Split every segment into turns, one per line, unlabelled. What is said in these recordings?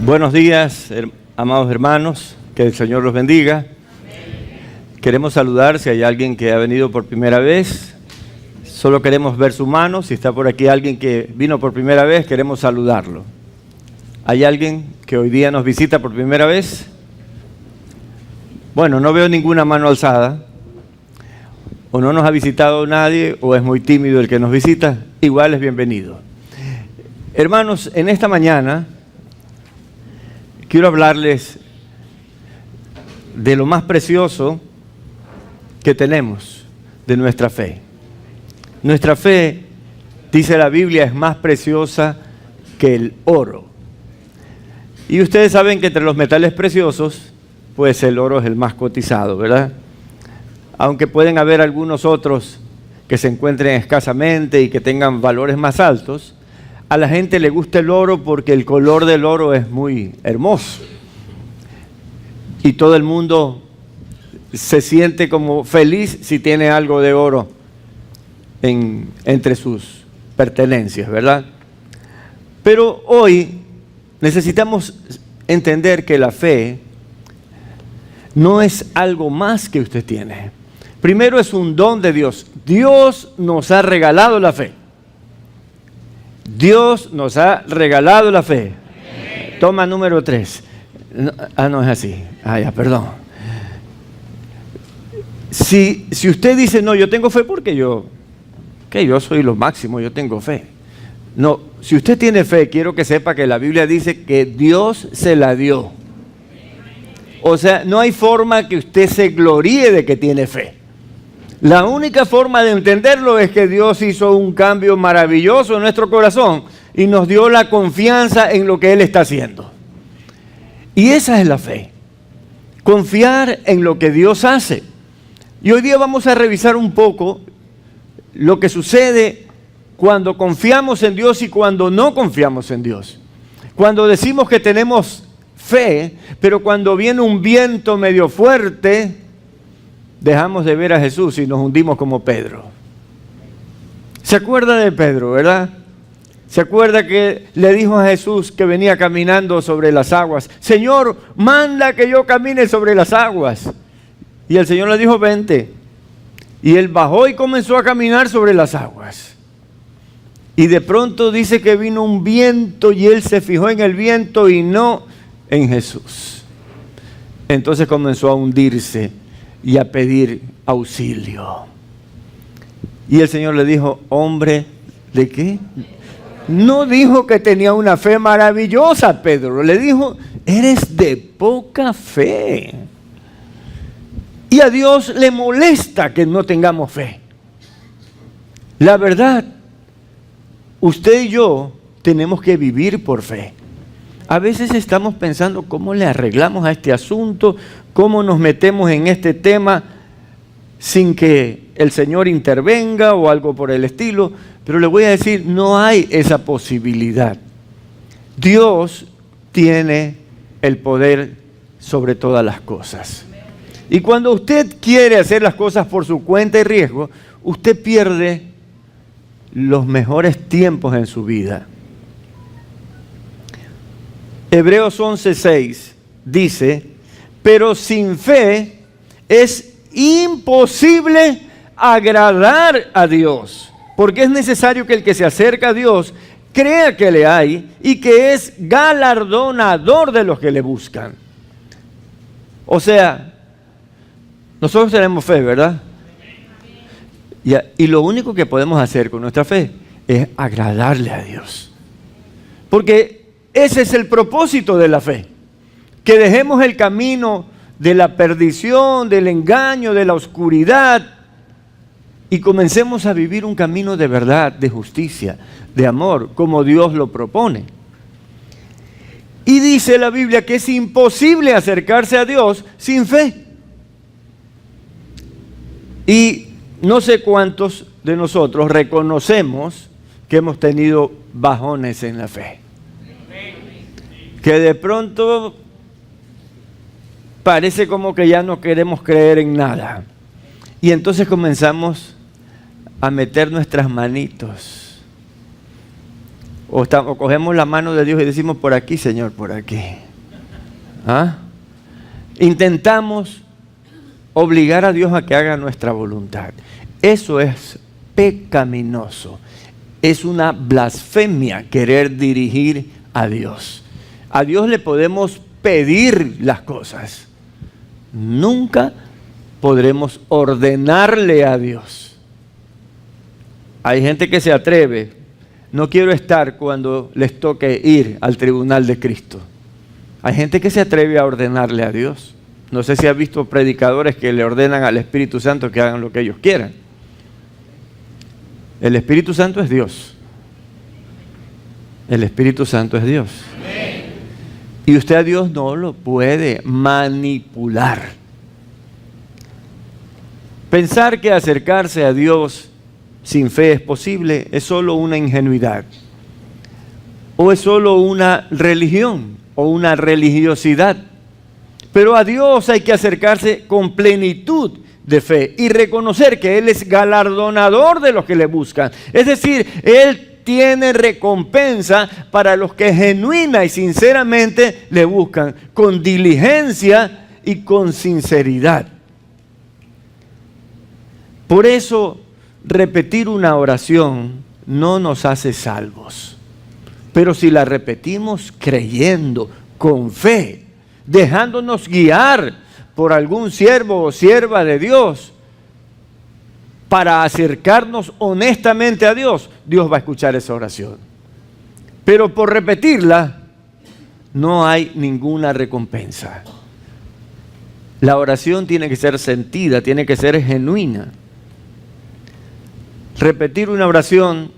Buenos días, amados hermanos, que el Señor los bendiga. Queremos saludar si hay alguien que ha venido por primera vez. Solo queremos ver su mano. Si está por aquí alguien que vino por primera vez, queremos saludarlo. ¿Hay alguien que hoy día nos visita por primera vez? Bueno, no veo ninguna mano alzada. O no nos ha visitado nadie, o es muy tímido el que nos visita. Igual es bienvenido. Hermanos, en esta mañana quiero hablarles de lo más precioso que tenemos, de nuestra fe. Nuestra fe, dice la Biblia, es más preciosa que el oro. Y ustedes saben que entre los metales preciosos, pues el oro es el más cotizado, ¿verdad? Aunque pueden haber algunos otros que se encuentren escasamente y que tengan valores más altos, a la gente le gusta el oro porque el color del oro es muy hermoso. Y todo el mundo se siente como feliz si tiene algo de oro entre sus pertenencias, ¿verdad? Pero hoy necesitamos entender que la fe no es algo más que usted tiene. Primero es un don de Dios. Dios nos ha regalado la fe. Dios nos ha regalado la fe. Toma número 3. No es así. Ya, perdón. Si usted dice, no, yo tengo fe porque yo soy lo máximo, yo tengo fe. No, si usted tiene fe, quiero que sepa que la Biblia dice que Dios se la dio. O sea, no hay forma que usted se gloríe de que tiene fe. La única forma de entenderlo es que Dios hizo un cambio maravilloso en nuestro corazón y nos dio la confianza en lo que Él está haciendo. Y esa es la fe. Confiar en lo que Dios hace. Y hoy día vamos a revisar un poco lo que sucede cuando confiamos en Dios y cuando no confiamos en Dios. Cuando decimos que tenemos fe, pero cuando viene un viento medio fuerte, dejamos de ver a Jesús y nos hundimos como Pedro. ¿Se acuerda de Pedro, verdad? ¿Se acuerda que le dijo a Jesús que venía caminando sobre las aguas? Señor, manda que yo camine sobre las aguas. Y el Señor le dijo, vente. Y él bajó y comenzó a caminar sobre las aguas. Y de pronto dice que vino un viento y él se fijó en el viento y no en Jesús. Entonces comenzó a hundirse y a pedir auxilio. Y el Señor le dijo, hombre, ¿de qué? No dijo que tenía una fe maravillosa, Pedro. Le dijo, eres de poca fe. Y a Dios le molesta que no tengamos fe. La verdad, usted y yo tenemos que vivir por fe. A veces estamos pensando cómo le arreglamos a este asunto, cómo nos metemos en este tema sin que el Señor intervenga o algo por el estilo. Pero le voy a decir, no hay esa posibilidad. Dios tiene el poder sobre todas las cosas. Y cuando usted quiere hacer las cosas por su cuenta y riesgo, usted pierde los mejores tiempos en su vida. Hebreos 11:6 dice, pero sin fe es imposible agradar a Dios, porque es necesario que el que se acerca a Dios crea que le hay y que es galardonador de los que le buscan. O sea, nosotros tenemos fe, ¿verdad? Y lo único que podemos hacer con nuestra fe es agradarle a Dios. Porque ese es el propósito de la fe. Que dejemos el camino de la perdición, del engaño, de la oscuridad y comencemos a vivir un camino de verdad, de justicia, de amor, como Dios lo propone. Y dice la Biblia que es imposible acercarse a Dios sin fe. Y no sé cuántos de nosotros reconocemos que hemos tenido bajones en la fe. Que de pronto parece como que ya no queremos creer en nada. Y entonces comenzamos a meter nuestras manitos. O cogemos la mano de Dios y decimos, por aquí, Señor, por aquí. ¿Ah? Intentamos obligar a Dios a que haga nuestra voluntad. Eso es pecaminoso. Es una blasfemia querer dirigir a Dios. A Dios le podemos pedir las cosas. Nunca podremos ordenarle a Dios. Hay gente que se atreve. No quiero estar cuando les toque ir al tribunal de Cristo. Hay gente que se atreve a ordenarle a Dios. No sé si has visto predicadores que le ordenan al Espíritu Santo que hagan lo que ellos quieran. El Espíritu Santo es Dios. El Espíritu Santo es Dios. Y usted a Dios no lo puede manipular. Pensar que acercarse a Dios sin fe es posible es solo una ingenuidad. O es solo una religión o una religiosidad. Pero a Dios hay que acercarse con plenitud de fe y reconocer que Él es galardonador de los que le buscan. Es decir, Él tiene recompensa para los que genuina y sinceramente le buscan, con diligencia y con sinceridad. Por eso, repetir una oración no nos hace salvos. Pero si la repetimos creyendo, con fe, dejándonos guiar por algún siervo o sierva de Dios, para acercarnos honestamente a Dios, Dios va a escuchar esa oración. Pero por repetirla, no hay ninguna recompensa. La oración tiene que ser sentida, tiene que ser genuina. Repetir una oración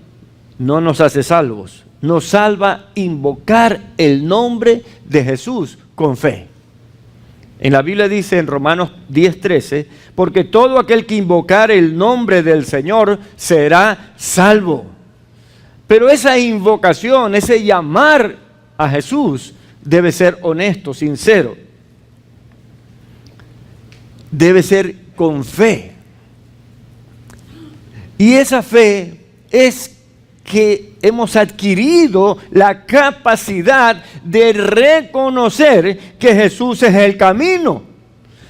no nos hace salvos. Nos salva invocar el nombre de Jesús con fe. En la Biblia dice en Romanos 10:13, porque todo aquel que invocar el nombre del Señor será salvo. Pero esa invocación, ese llamar a Jesús debe ser honesto, sincero. Debe ser con fe. Y esa fe es que hemos adquirido la capacidad de reconocer que Jesús es el camino,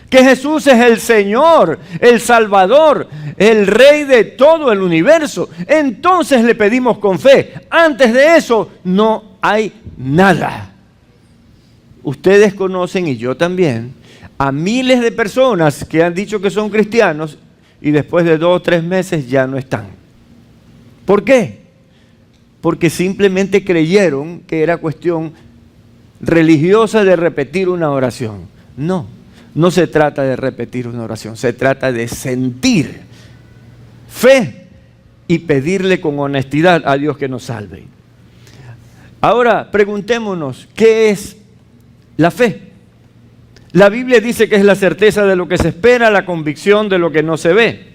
que Jesús es el Señor, el Salvador, el Rey de todo el universo. Entonces le pedimos con fe. Antes de eso no hay nada. Ustedes conocen, y yo también, a miles de personas que han dicho que son cristianos y después de 2 o 3 meses ya no están. ¿Por qué? Porque simplemente creyeron que era cuestión religiosa de repetir una oración. No, no se trata de repetir una oración, se trata de sentir fe y pedirle con honestidad a Dios que nos salve. Ahora, preguntémonos, ¿qué es la fe? La Biblia dice que es la certeza de lo que se espera, la convicción de lo que no se ve.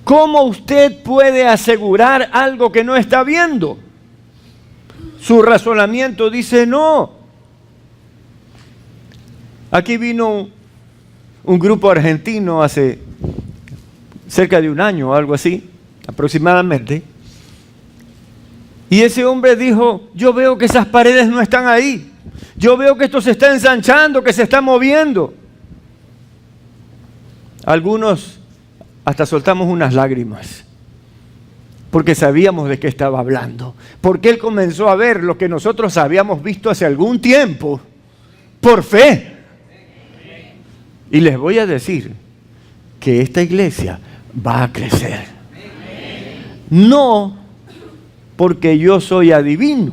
¿Cómo usted puede asegurar algo que no está viendo? Su razonamiento dice no. Aquí vino un grupo argentino hace cerca de 1 año o algo así, aproximadamente. Y ese hombre dijo, yo veo que esas paredes no están ahí. Yo veo que esto se está ensanchando, que se está moviendo. Algunos hasta soltamos unas lágrimas, porque sabíamos de qué estaba hablando. Porque él comenzó a ver lo que nosotros habíamos visto hace algún tiempo, por fe. Y les voy a decir que esta iglesia va a crecer. No porque yo soy adivino,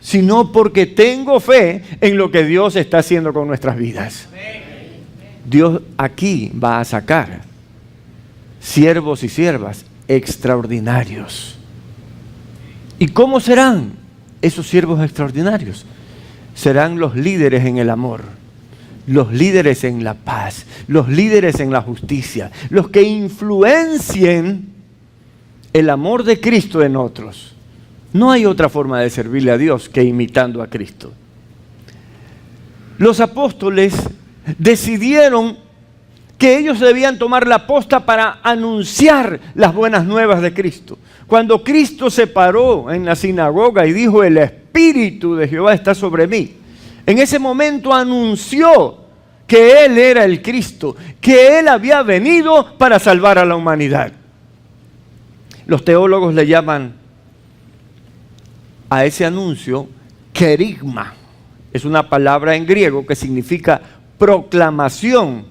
sino porque tengo fe en lo que Dios está haciendo con nuestras vidas. Dios aquí va a sacar siervos y siervas extraordinarios. ¿Y cómo serán esos siervos extraordinarios? Serán los líderes en el amor, los líderes en la paz, los líderes en la justicia, los que influencien el amor de Cristo en otros. No hay otra forma de servirle a Dios que imitando a Cristo. Los apóstoles decidieron que ellos debían tomar la posta para anunciar las buenas nuevas de Cristo. Cuando Cristo se paró en la sinagoga y dijo, el Espíritu de Jehová está sobre mí, en ese momento anunció que Él era el Cristo, que Él había venido para salvar a la humanidad. Los teólogos le llaman a ese anuncio querigma. Es una palabra en griego que significa proclamación,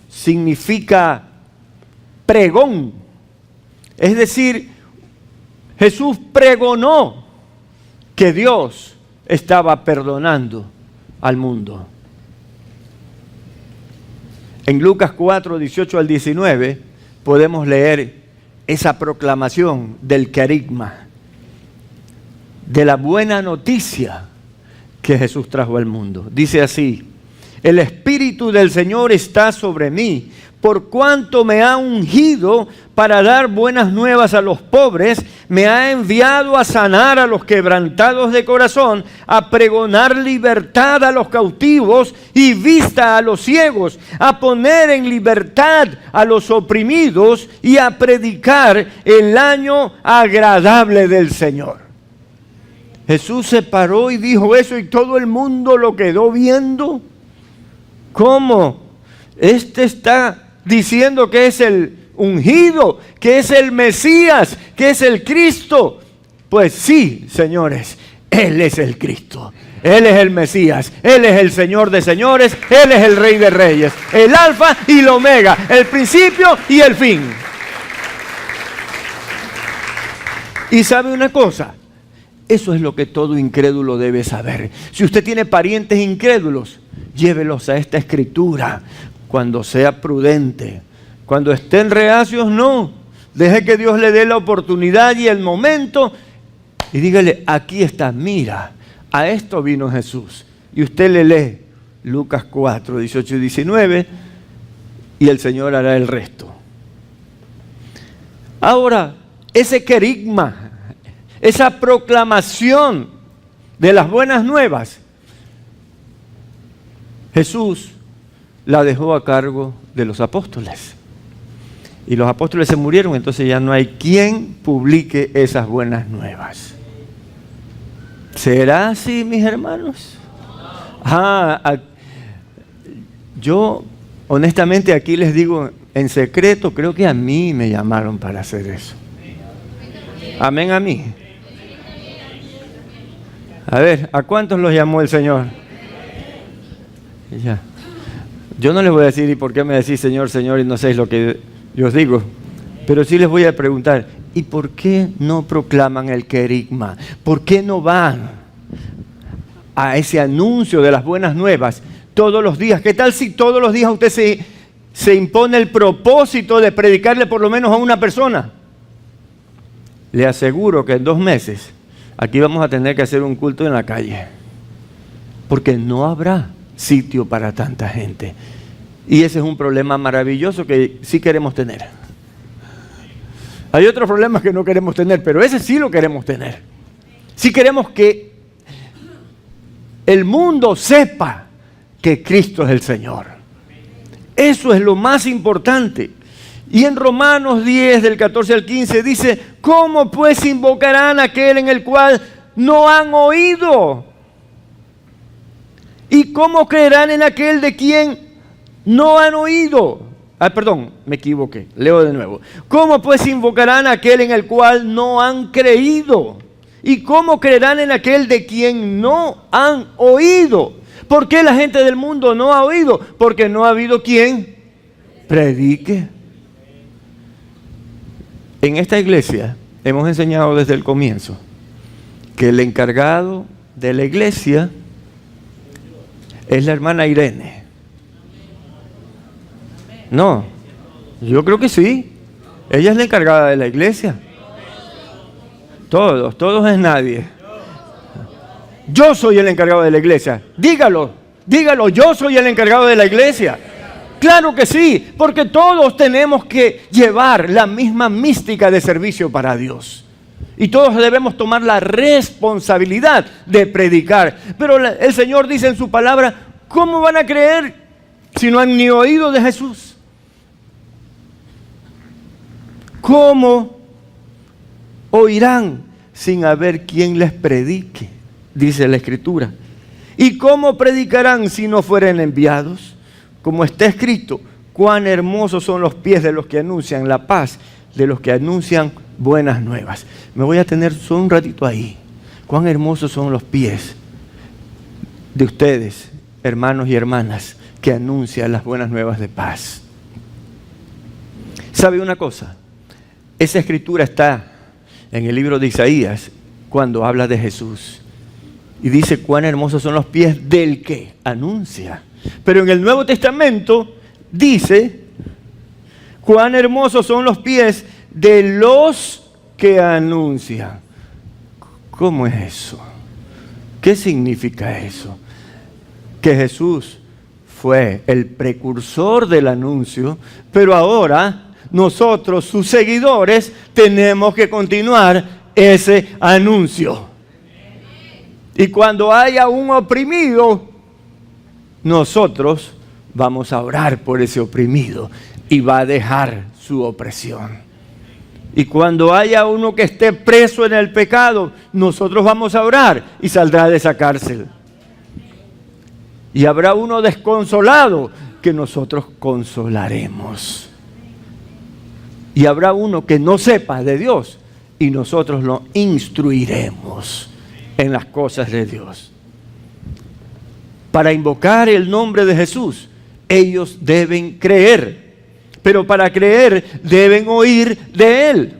significa pregón. Es decir, Jesús pregonó que Dios estaba perdonando al mundo. En Lucas 4, 18 al 19 podemos leer esa proclamación del querigma, de la buena noticia que Jesús trajo al mundo. Dice así: el Espíritu del Señor está sobre mí, por cuanto me ha ungido para dar buenas nuevas a los pobres, me ha enviado a sanar a los quebrantados de corazón, a pregonar libertad a los cautivos y vista a los ciegos, a poner en libertad a los oprimidos y a predicar el año agradable del Señor. Jesús se paró y dijo eso y todo el mundo lo quedó viendo. ¿Cómo? Este está diciendo que es el ungido, que es el Mesías, que es el Cristo. Pues sí, señores, Él es el Cristo. Él es el Mesías, Él es el Señor de señores, Él es el Rey de reyes, el Alfa y el Omega, el principio y el fin. Y sabe una cosa, eso es lo que todo incrédulo debe saber. Si usted tiene parientes incrédulos, llévelos a esta escritura cuando sea prudente. Cuando estén reacios, no. Deje que Dios le dé la oportunidad y el momento y dígale, aquí está, mira, a esto vino Jesús. Y usted le lee Lucas 4, 18 y 19 y el Señor hará el resto. Ahora, ese querigma, esa proclamación de las buenas nuevas, Jesús la dejó a cargo de los apóstoles. Y los apóstoles se murieron, entonces ya no hay quien publique esas buenas nuevas. ¿Será así, mis hermanos? Yo, honestamente, aquí les digo en secreto, creo que a mí me llamaron para hacer eso. Amén, a mí. A ver, ¿a cuántos los llamó el Señor? Ya. Yo no les voy a decir, ¿y por qué me decís Señor, Señor? Y no sé lo que yo os digo. Pero sí les voy a preguntar, ¿y por qué no proclaman el querigma? ¿Por qué no van a ese anuncio de las buenas nuevas todos los días? ¿Qué tal si todos los días usted se impone el propósito de predicarle por lo menos a una persona? Le aseguro que en 2 meses aquí vamos a tener que hacer un culto en la calle, porque no habrá sitio para tanta gente. Y ese es un problema maravilloso que sí queremos tener. Hay otros problemas que no queremos tener, pero ese sí lo queremos tener. Sí queremos que el mundo sepa que Cristo es el Señor. Eso es lo más importante. Y en Romanos 10, del 14 al 15, dice, ¿cómo pues invocarán a aquel en el cual no han oído? ¿Y cómo creerán en aquel de quien no han oído? Perdón, me equivoqué, leo de nuevo. ¿Cómo pues invocarán a aquel en el cual no han creído? ¿Y cómo creerán en aquel de quien no han oído? ¿Por qué la gente del mundo no ha oído? Porque no ha habido quien predique. En esta iglesia hemos enseñado desde el comienzo que el encargado de la iglesia es la hermana Irene. No, yo creo que sí. Ella es la encargada de la iglesia. Todos es nadie. Yo soy el encargado de la iglesia. Dígalo, yo soy el encargado de la iglesia. Claro que sí, porque todos tenemos que llevar la misma mística de servicio para Dios. Y todos debemos tomar la responsabilidad de predicar. Pero el Señor dice en su palabra, ¿cómo van a creer si no han ni oído de Jesús? ¿Cómo oirán sin haber quien les predique? Dice la Escritura. ¿Y cómo predicarán si no fueren enviados? Como está escrito, cuán hermosos son los pies de los que anuncian la paz, de los que anuncian buenas nuevas. Me voy a tener solo un ratito ahí. Cuán hermosos son los pies de ustedes, hermanos y hermanas, que anuncian las buenas nuevas de paz. ¿Sabe una cosa? Esa escritura está en el libro de Isaías cuando habla de Jesús. Y dice cuán hermosos son los pies del que anuncia. Pero en el Nuevo Testamento dice cuán hermosos son los pies de los que anuncian. ¿Cómo es eso? ¿Qué significa eso? Que Jesús fue el precursor del anuncio, pero ahora nosotros, sus seguidores, tenemos que continuar ese anuncio. Y cuando haya un oprimido, nosotros vamos a orar por ese oprimido y va a dejar su opresión. Y cuando haya uno que esté preso en el pecado, nosotros vamos a orar y saldrá de esa cárcel. Y habrá uno desconsolado que nosotros consolaremos. Y habrá uno que no sepa de Dios y nosotros lo instruiremos en las cosas de Dios. Para invocar el nombre de Jesús, ellos deben creer, pero para creer deben oír de Él.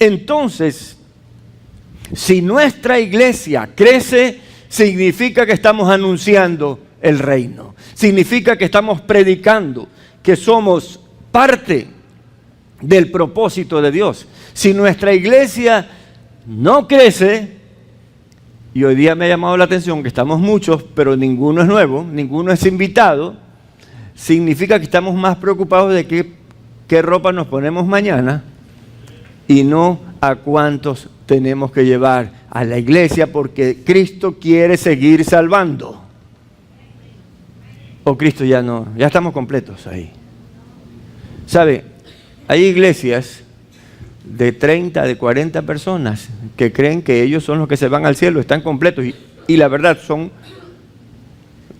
Entonces, si nuestra iglesia crece, significa que estamos anunciando el reino, significa que estamos predicando, que somos parte del propósito de Dios. Si nuestra iglesia no crece, y hoy día me ha llamado la atención que estamos muchos, pero ninguno es nuevo, ninguno es invitado, significa que estamos más preocupados de qué ropa nos ponemos mañana y no a cuántos tenemos que llevar a la iglesia, porque Cristo quiere seguir salvando. O Cristo ya no, ya estamos completos ahí. ¿Sabe? Hay iglesias de 30, de 40 personas que creen que ellos son los que se van al cielo, están completos y la verdad son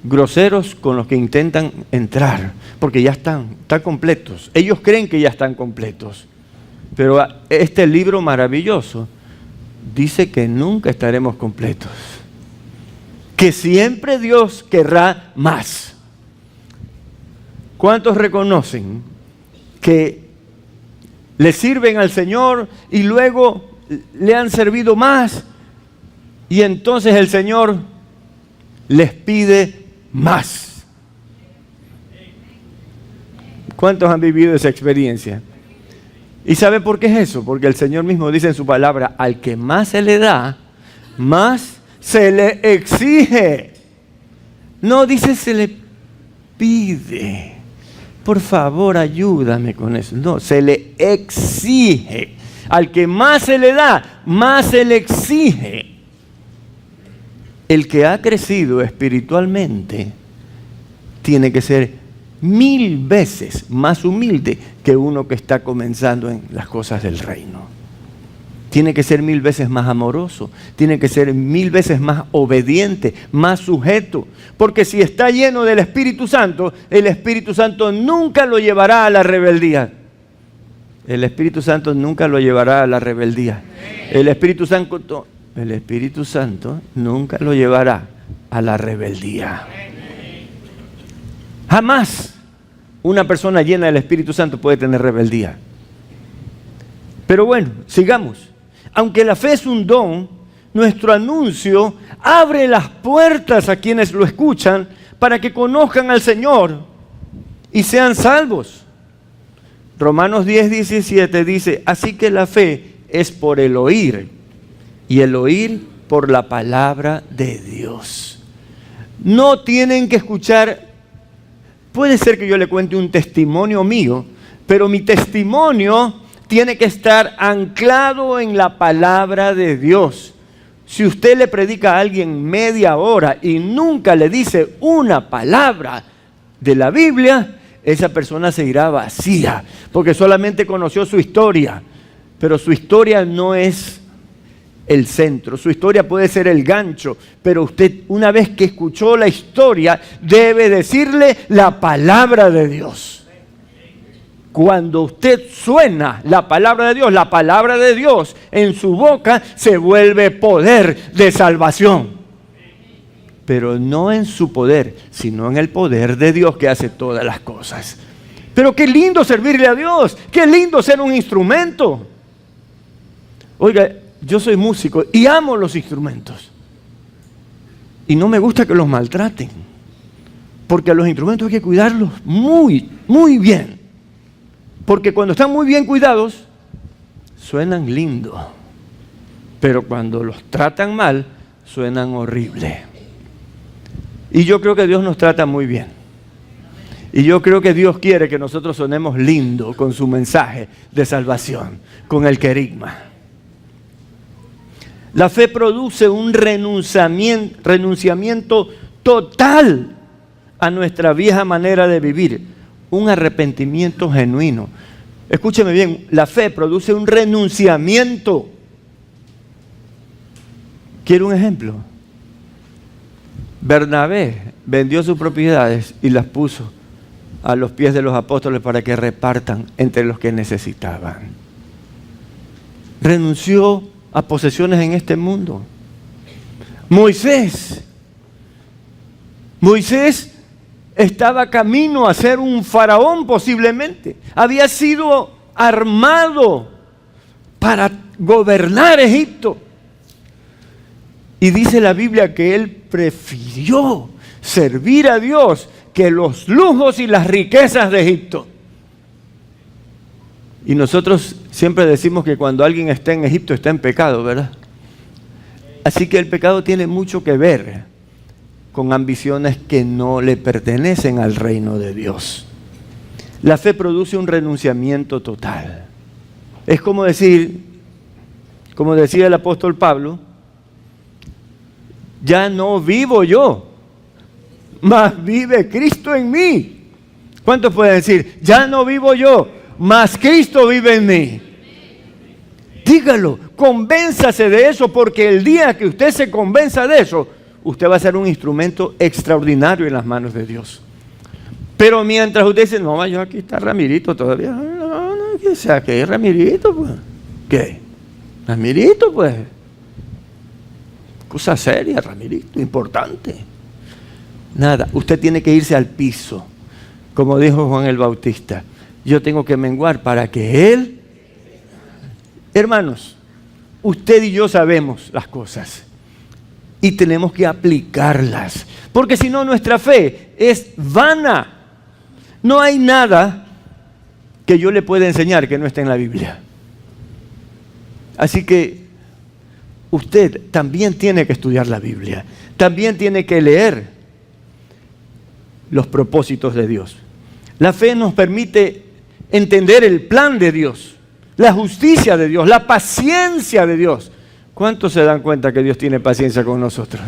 groseros con los que intentan entrar, porque ya están completos. Ellos creen que ya están completos, pero este libro maravilloso dice que nunca estaremos completos, que siempre Dios querrá más. ¿Cuántos reconocen que le sirven al Señor y luego le han servido más y entonces el Señor les pide más? ¿Cuántos han vivido esa experiencia? ¿Y sabe por qué es eso? Porque el Señor mismo dice en su palabra, al que más se le da, más se le exige. No dice se le pide. Por favor, ayúdame con eso. No, se le exige. Al que más se le da, más se le exige. El que ha crecido espiritualmente tiene que ser 1000 veces más humilde que uno que está comenzando en las cosas del reino. Tiene que ser 1000 veces más amoroso, tiene que ser 1000 veces más obediente, más sujeto. Porque si está lleno del Espíritu Santo, el Espíritu Santo nunca lo llevará a la rebeldía. El Espíritu Santo nunca lo llevará a la rebeldía. El Espíritu Santo nunca lo llevará a la rebeldía. Jamás una persona llena del Espíritu Santo puede tener rebeldía. Pero bueno, sigamos. Aunque la fe es un don, nuestro anuncio abre las puertas a quienes lo escuchan para que conozcan al Señor y sean salvos. Romanos 10:17 dice, así que la fe es por el oír y el oír por la palabra de Dios. No tienen que escuchar, puede ser que yo le cuente un testimonio mío, pero mi testimonio tiene que estar anclado en la palabra de Dios. Si usted le predica a alguien media hora y nunca le dice una palabra de la Biblia, esa persona se irá vacía, porque solamente conoció su historia, pero su historia no es el centro. Su historia puede ser el gancho, pero usted, una vez que escuchó la historia, debe decirle la palabra de Dios. Cuando usted suena la palabra de Dios en su boca se vuelve poder de salvación. Pero no en su poder, sino en el poder de Dios que hace todas las cosas. Pero qué lindo servirle a Dios, qué lindo ser un instrumento. Oiga, yo soy músico y amo los instrumentos. Y no me gusta que los maltraten, porque a los instrumentos hay que cuidarlos muy, muy bien. Porque cuando están muy bien cuidados, suenan lindo. Pero cuando los tratan mal, suenan horrible. Y yo creo que Dios nos trata muy bien. Y yo creo que Dios quiere que nosotros sonemos lindo con su mensaje de salvación, con el querigma. La fe produce un renunciamiento total a nuestra vieja manera de vivir, un arrepentimiento genuino. Escúcheme bien, la fe produce un renunciamiento. ¿Quiere un ejemplo? Bernabé vendió sus propiedades y las puso a los pies de los apóstoles para que repartan entre los que necesitaban. Renunció a posesiones en este mundo. Moisés estaba camino a ser un faraón posiblemente. Había sido armado para gobernar Egipto. Y dice la Biblia que él prefirió servir a Dios que los lujos y las riquezas de Egipto. Y nosotros siempre decimos que cuando alguien está en Egipto está en pecado, ¿verdad? Así que el pecado tiene mucho que ver con ambiciones que no le pertenecen al reino de Dios. La fe produce un renunciamiento total. Es como decir, como decía el apóstol Pablo, ya no vivo yo, mas vive Cristo en mí. ¿Cuántos pueden decir, ya no vivo yo, mas Cristo vive en mí? Dígalo, convénzase de eso, porque el día que usted se convenza de eso, usted va a ser un instrumento extraordinario en las manos de Dios. Pero mientras usted dice, no, yo aquí está Ramirito todavía. No, que sea, que es Ramirito, pues. ¿Qué? Ramirito, pues. Cosa seria, Ramirito, importante. Nada, usted tiene que irse al piso. Como dijo Juan el Bautista, yo tengo que menguar para que Él... Hermanos, usted y yo sabemos las cosas y tenemos que aplicarlas, porque si no nuestra fe es vana. No hay nada que yo le pueda enseñar que no esté en la Biblia. Así que usted también tiene que estudiar la Biblia, también tiene que leer los propósitos de Dios. La fe nos permite entender el plan de Dios, la justicia de Dios, la paciencia de Dios. ¿Cuántos se dan cuenta que Dios tiene paciencia con nosotros?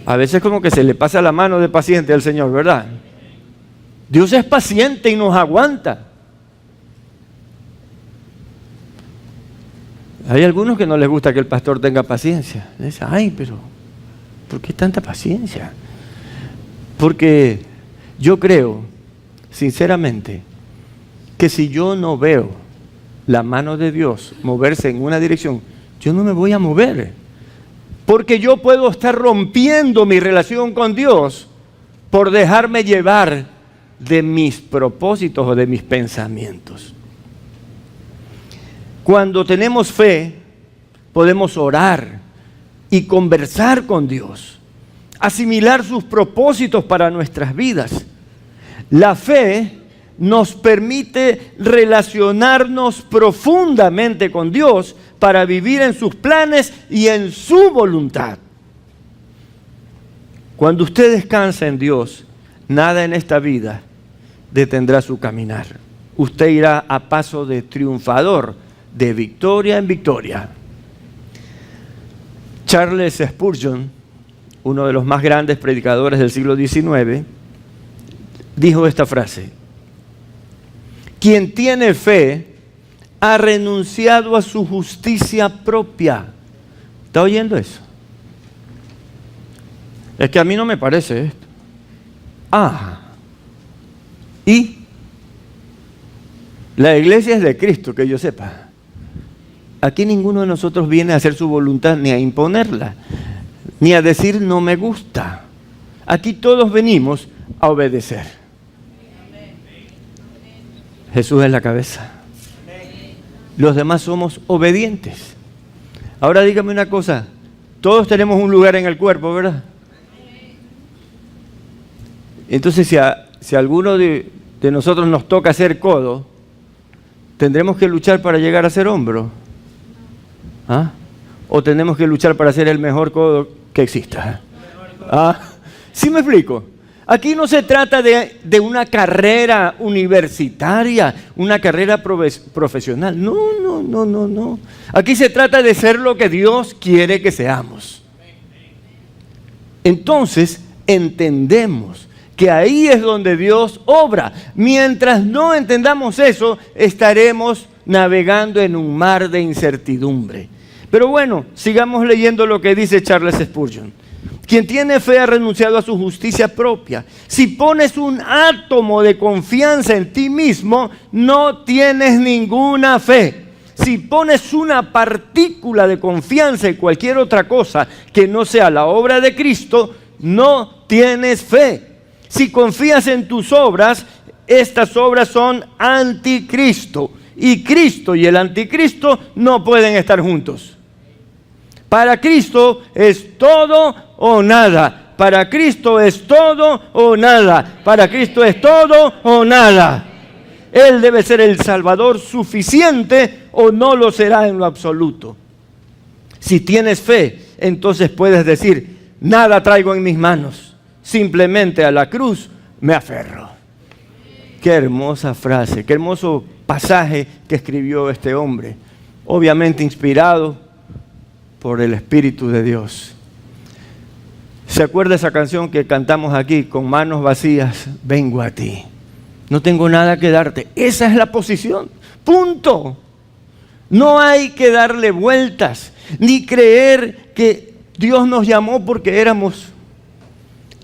A veces como que se le pasa la mano de paciente al Señor, ¿verdad? Dios es paciente y nos aguanta. Hay algunos que no les gusta que el pastor tenga paciencia. Dicen, ay, pero ¿por qué tanta paciencia? Porque yo creo, sinceramente, que si yo no veo la mano de Dios moverse en una dirección, yo no me voy a mover. Porque yo puedo estar rompiendo mi relación con Dios por dejarme llevar de mis propósitos o de mis pensamientos. Cuando tenemos fe, podemos orar y conversar con Dios, asimilar sus propósitos para nuestras vidas. La fe nos permite relacionarnos profundamente con Dios para vivir en sus planes y en su voluntad. Cuando usted descansa en Dios, nada en esta vida detendrá su caminar. Usted irá a paso de triunfador, de victoria en victoria. Charles Spurgeon, uno de los más grandes predicadores del siglo XIX, dijo esta frase: quien tiene fe ha renunciado a su justicia propia. ¿Está oyendo eso? Es que a mí no me parece esto. Y la iglesia es de Cristo, que yo sepa. Aquí ninguno de nosotros viene a hacer su voluntad, ni a imponerla, ni a decir no me gusta. Aquí todos venimos a obedecer. Jesús es la cabeza. Los demás somos obedientes. Ahora dígame una cosa, todos tenemos un lugar en el cuerpo, ¿verdad? Entonces si a alguno de nosotros nos toca ser codo, ¿tendremos que luchar para llegar a ser hombro? ¿O tenemos que luchar para ser el mejor codo que exista? ¿Sí me explico? Aquí no se trata de una carrera universitaria, una carrera profesional. No. Aquí se trata de ser lo que Dios quiere que seamos. Entonces, entendemos que ahí es donde Dios obra. Mientras no entendamos eso, estaremos navegando en un mar de incertidumbre. Pero bueno, sigamos leyendo lo que dice Charles Spurgeon. Quien tiene fe ha renunciado a su justicia propia. Si pones un átomo de confianza en ti mismo, no tienes ninguna fe. Si pones una partícula de confianza en cualquier otra cosa que no sea la obra de Cristo, no tienes fe. Si confías en tus obras, estas obras son anticristo. Y Cristo y el anticristo no pueden estar juntos. Para Cristo es todo o nada. Para Cristo es todo o nada. Para Cristo es todo o nada. Él debe ser el Salvador suficiente o no lo será en lo absoluto. Si tienes fe, entonces puedes decir, nada traigo en mis manos. Simplemente a la cruz me aferro. Qué hermosa frase, qué hermoso pasaje que escribió este hombre. Obviamente inspirado por el Espíritu de Dios. ¿Se acuerda esa canción que cantamos aquí? Con manos vacías vengo a ti. No tengo nada que darte. Esa es la posición. Punto. No hay que darle vueltas, ni creer que Dios nos llamó porque éramos...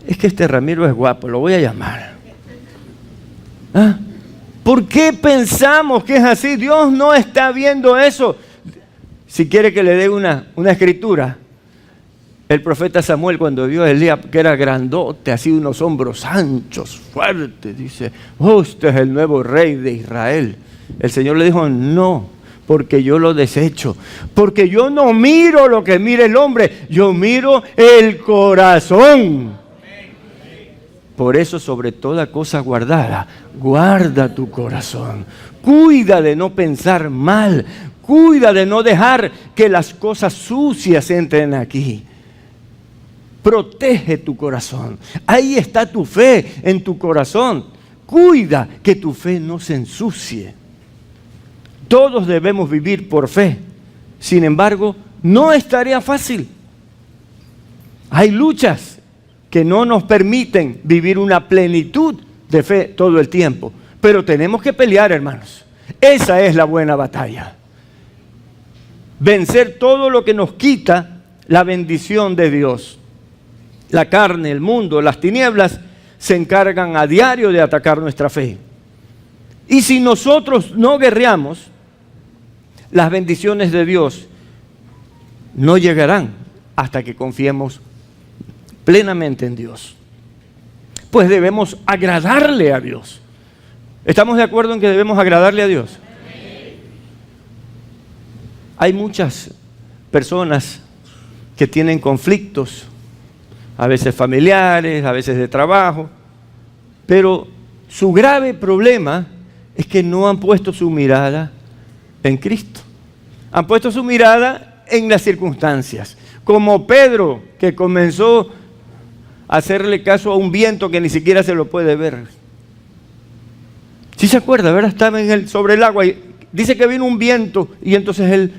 Es que este Ramiro es guapo, lo voy a llamar. ¿Por qué pensamos que es así? Dios no está viendo eso. Si quiere que le dé una escritura, el profeta Samuel cuando vio a Elías que era grandote, así unos hombros anchos, fuertes, dice, este es el nuevo rey de Israel. El Señor le dijo, no, porque yo lo desecho, porque yo no miro lo que mira el hombre, yo miro el corazón. Por eso, sobre toda cosa guardada, guarda tu corazón. Cuida de no pensar mal. Cuida de no dejar que las cosas sucias entren aquí. Protege tu corazón. Ahí está tu fe, en tu corazón. Cuida que tu fe no se ensucie. Todos debemos vivir por fe. Sin embargo, no es tarea fácil. Hay luchas que no nos permiten vivir una plenitud de fe todo el tiempo. Pero tenemos que pelear, hermanos. Esa es la buena batalla. Vencer todo lo que nos quita la bendición de Dios. La carne, el mundo, las tinieblas se encargan a diario de atacar nuestra fe. Y si nosotros no guerreamos, las bendiciones de Dios no llegarán hasta que confiemos plenamente en Dios. Pues debemos agradarle a Dios. ¿Estamos de acuerdo en que debemos agradarle a Dios? Hay muchas personas que tienen conflictos, a veces familiares, a veces de trabajo, pero su grave problema es que no han puesto su mirada en Cristo. Han puesto su mirada en las circunstancias. Como Pedro, que comenzó a hacerle caso a un viento que ni siquiera se lo puede ver. ¿Sí se acuerda, verdad? Estaba sobre el agua y dice que vino un viento y entonces él...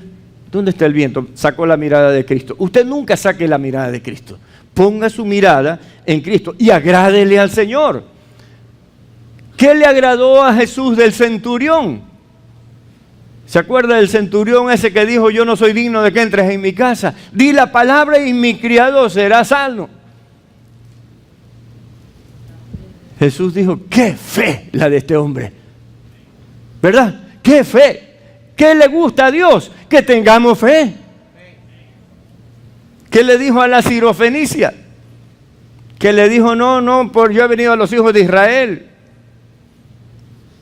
¿Dónde está el viento? Sacó la mirada de Cristo. Usted nunca saque la mirada de Cristo. Ponga su mirada en Cristo y agrádele al Señor. ¿Qué le agradó a Jesús del centurión? ¿Se acuerda del centurión ese que dijo, yo no soy digno de que entres en mi casa? Di la palabra y mi criado será sano. Jesús dijo, qué fe la de este hombre. ¿Verdad? ¡Qué fe! ¿Qué le gusta a Dios? Que tengamos fe. ¿Qué le dijo a la sirofenicia? Que le dijo, no, yo he venido a los hijos de Israel.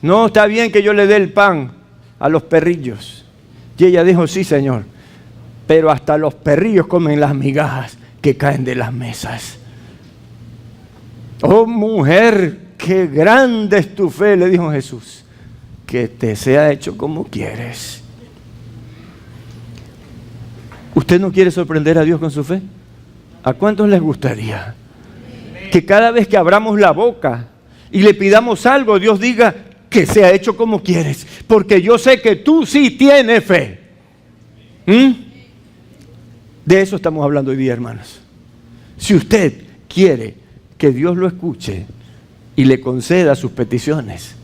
No, está bien que yo le dé el pan a los perrillos. Y ella dijo, sí, Señor, pero hasta los perrillos comen las migajas que caen de las mesas. Oh, mujer, qué grande es tu fe, le dijo Jesús. Que te sea hecho como quieres. ¿Usted no quiere sorprender a Dios con su fe? ¿A cuántos les gustaría que cada vez que abramos la boca y le pidamos algo, Dios diga que sea hecho como quieres? Porque yo sé que tú sí tienes fe. De eso estamos hablando hoy día, hermanos. Si usted quiere que Dios lo escuche y le conceda sus peticiones,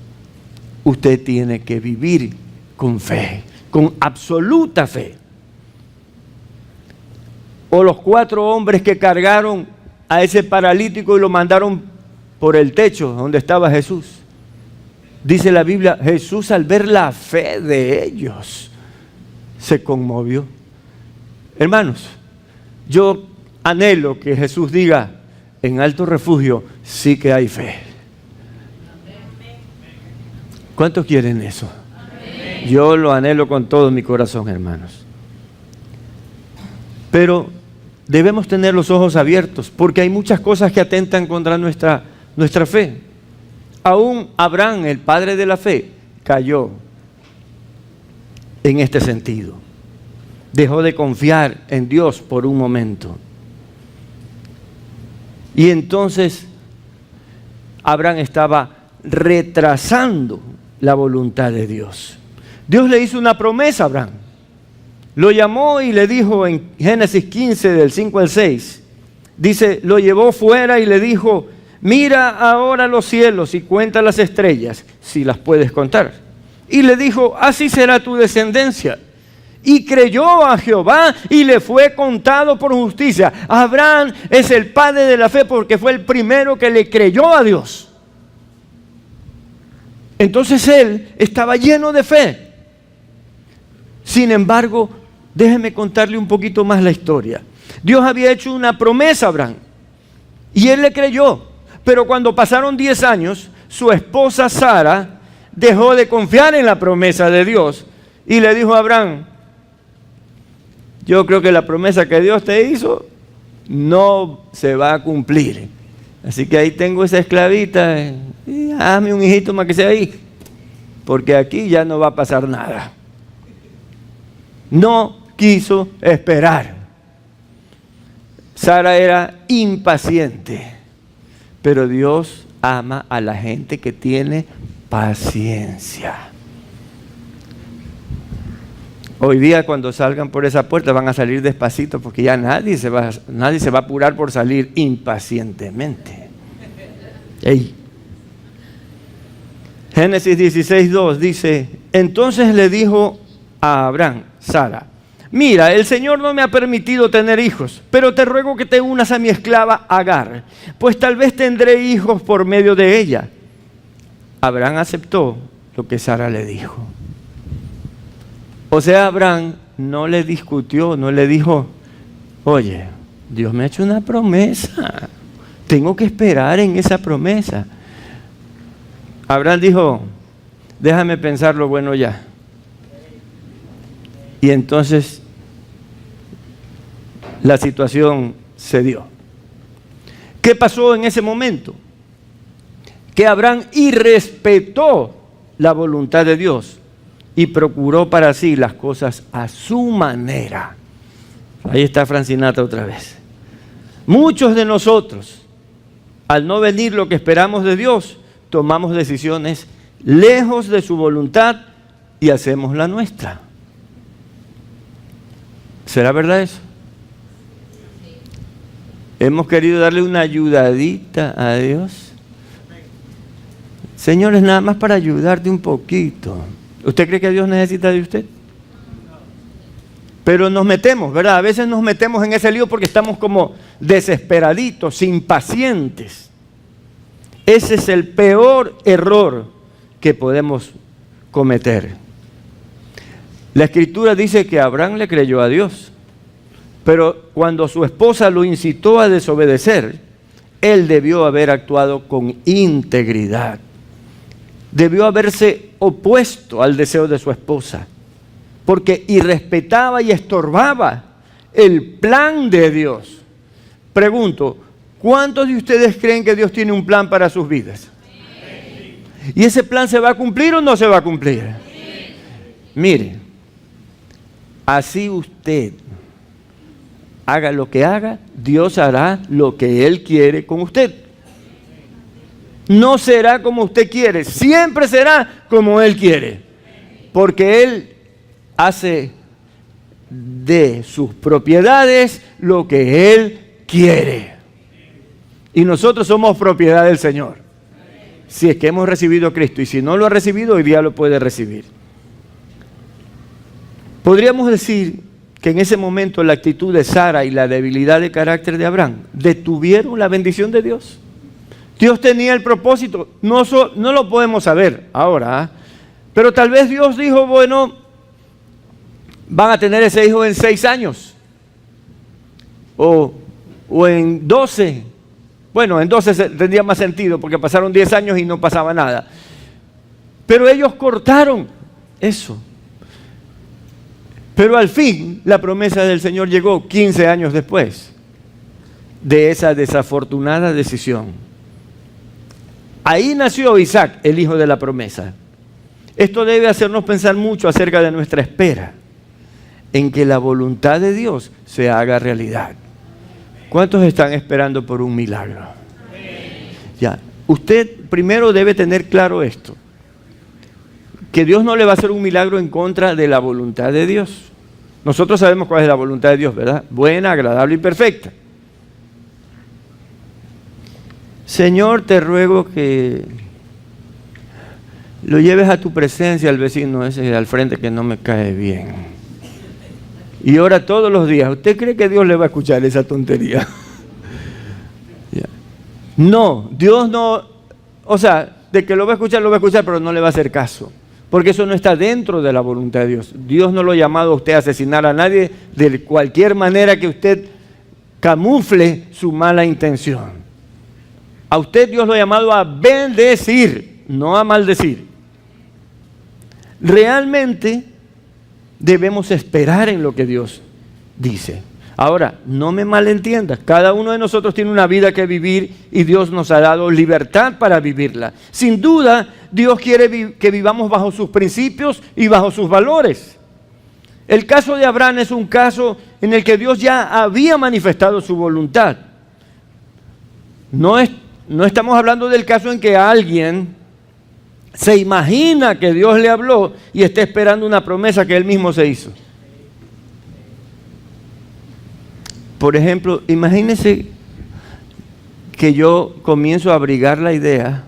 usted tiene que vivir con fe, con absoluta fe. O los 4 hombres que cargaron a ese paralítico y lo mandaron por el techo donde estaba Jesús. Dice la Biblia, Jesús al ver la fe de ellos se conmovió. Hermanos, yo anhelo que Jesús diga, en Alto Refugio sí que hay fe. ¿Cuántos quieren eso? Yo lo anhelo con todo mi corazón, hermanos. Pero debemos tener los ojos abiertos, porque hay muchas cosas que atentan contra nuestra fe. Aún Abraham, el padre de la fe, cayó en este sentido. Dejó de confiar en Dios por un momento. Y entonces Abraham estaba retrasando la voluntad de Dios. Dios le hizo una promesa a Abraham. Lo llamó y le dijo en Génesis 15, del 5 al 6, dice, lo llevó fuera y le dijo, mira ahora los cielos y cuenta las estrellas, si las puedes contar. Y le dijo, así será tu descendencia. Y creyó a Jehová y le fue contado por justicia. Abraham es el padre de la fe porque fue el primero que le creyó a Dios. Entonces él estaba lleno de fe. Sin embargo, déjeme contarle un poquito más la historia. Dios había hecho una promesa a Abraham y él le creyó. Pero cuando pasaron 10 años, su esposa Sara dejó de confiar en la promesa de Dios y le dijo a Abraham, yo creo que la promesa que Dios te hizo no se va a cumplir. Así que ahí tengo esa esclavita, y hazme un hijito más que sea ahí, porque aquí ya no va a pasar nada. No quiso esperar. Sara era impaciente, pero Dios ama a la gente que tiene paciencia. Hoy día cuando salgan por esa puerta van a salir despacito porque ya nadie se va a apurar por salir impacientemente. Ey. Génesis 16:2 dice, entonces le dijo a Abraham, Sara, mira, el Señor no me ha permitido tener hijos, pero te ruego que te unas a mi esclava Agar, pues tal vez tendré hijos por medio de ella. Abraham aceptó lo que Sara le dijo. O sea, Abraham no le discutió, no le dijo, oye, Dios me ha hecho una promesa, tengo que esperar en esa promesa. Abraham dijo, déjame pensar lo bueno ya. Y entonces la situación se dio. ¿Qué pasó en ese momento? Que Abraham irrespetó la voluntad de Dios y procuró para sí las cosas a su manera. Ahí está Francinata otra vez. Muchos de nosotros, al no venir lo que esperamos de Dios, tomamos decisiones lejos de su voluntad y hacemos la nuestra. ¿Será verdad eso? Hemos querido darle una ayudadita a Dios. Señor, es nada más para ayudarte un poquito. ¿Usted cree que Dios necesita de usted? Pero nos metemos, ¿verdad? A veces nos metemos en ese lío porque estamos como desesperaditos, impacientes. Ese es el peor error que podemos cometer. La Escritura dice que Abraham le creyó a Dios, pero cuando su esposa lo incitó a desobedecer, él debió haber actuado con integridad. Debió haberse opuesto al deseo de su esposa, porque irrespetaba y estorbaba el plan de Dios. Pregunto, ¿cuántos de ustedes creen que Dios tiene un plan para sus vidas? ¿Y ese plan se va a cumplir o no se va a cumplir? Mire, así usted haga lo que haga, Dios hará lo que Él quiere con usted. No será como usted quiere, siempre será como Él quiere, porque Él hace de sus propiedades lo que Él quiere. Y nosotros somos propiedad del Señor, si es que hemos recibido a Cristo, y si no lo ha recibido, hoy día lo puede recibir. Podríamos decir que en ese momento la actitud de Sara y la debilidad de carácter de Abraham detuvieron la bendición de Dios. Dios tenía el propósito, no lo podemos saber ahora, pero tal vez Dios dijo, bueno, van a tener ese hijo en 6 años, o en 12. Bueno, en 12 tendría más sentido, porque pasaron 10 años y no pasaba nada. Pero ellos cortaron eso. Pero al fin, la promesa del Señor llegó 15 años después de esa desafortunada decisión. Ahí nació Isaac, el hijo de la promesa. Esto debe hacernos pensar mucho acerca de nuestra espera, en que la voluntad de Dios se haga realidad. ¿Cuántos están esperando por un milagro? Ya, usted primero debe tener claro esto, que Dios no le va a hacer un milagro en contra de la voluntad de Dios. Nosotros sabemos cuál es la voluntad de Dios, ¿verdad? Buena, agradable y perfecta. Señor, te ruego que lo lleves a tu presencia al vecino ese de al frente que no me cae bien. Y ora todos los días. ¿Usted cree que Dios le va a escuchar esa tontería? No, Dios no, o sea, de que lo va a escuchar, pero no le va a hacer caso. Porque eso no está dentro de la voluntad de Dios. Dios no lo ha llamado a usted a asesinar a nadie de cualquier manera que usted camufle su mala intención. A usted Dios lo ha llamado a bendecir, no a maldecir. Realmente debemos esperar en lo que Dios dice. Ahora, no me malentiendas, cada uno de nosotros tiene una vida que vivir y Dios nos ha dado libertad para vivirla. Sin duda, Dios quiere que vivamos bajo sus principios y bajo sus valores. El caso de Abraham es un caso en el que Dios ya había manifestado su voluntad. No estamos hablando del caso en que alguien se imagina que Dios le habló y está esperando una promesa que él mismo se hizo. Por ejemplo, imagínense que yo comienzo a abrigar la idea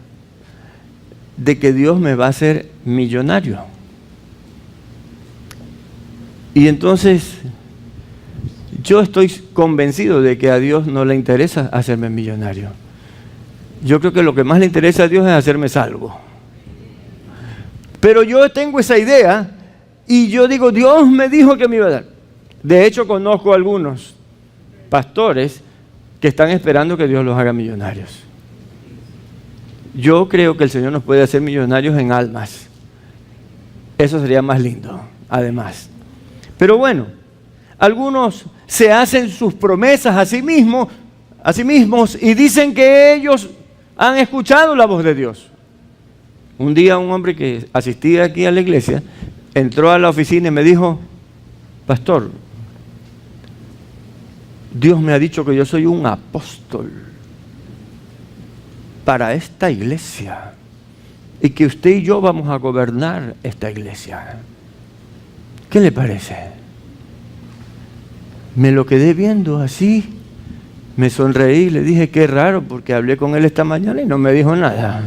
de que Dios me va a hacer millonario. Y entonces yo estoy convencido de que a Dios no le interesa hacerme millonario. Yo creo que lo que más le interesa a Dios es hacerme salvo. Pero yo tengo esa idea y yo digo, Dios me dijo que me iba a dar. De hecho, conozco a algunos pastores que están esperando que Dios los haga millonarios. Yo creo que el Señor nos puede hacer millonarios en almas. Eso sería más lindo, además. Pero bueno, algunos se hacen sus promesas a sí mismos y dicen que ellos han escuchado la voz de Dios. Un día un hombre que asistía aquí a la iglesia entró a la oficina y me dijo, pastor, Dios me ha dicho que yo soy un apóstol para esta iglesia y que usted y yo vamos a gobernar esta iglesia. ¿Qué le parece? Me lo quedé viendo así, me sonreí y le dije, qué raro, porque hablé con él esta mañana y no me dijo nada.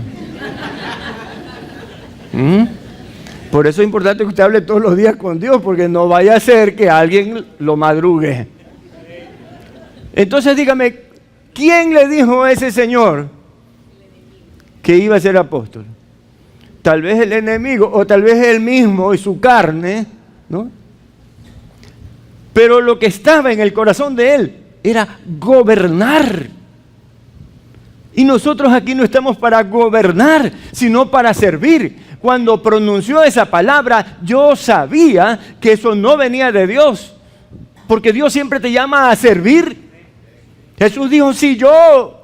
Por eso es importante que usted hable todos los días con Dios, porque no vaya a ser que alguien lo madrugue. Entonces dígame, ¿quién le dijo a ese señor que iba a ser apóstol? Tal vez el enemigo, o tal vez él mismo y su carne, ¿no? Pero lo que estaba en el corazón de él era gobernar. Y nosotros aquí no estamos para gobernar, sino para servir. Cuando pronunció esa palabra, yo sabía que eso no venía de Dios, porque Dios siempre te llama a servir. Jesús dijo, si yo,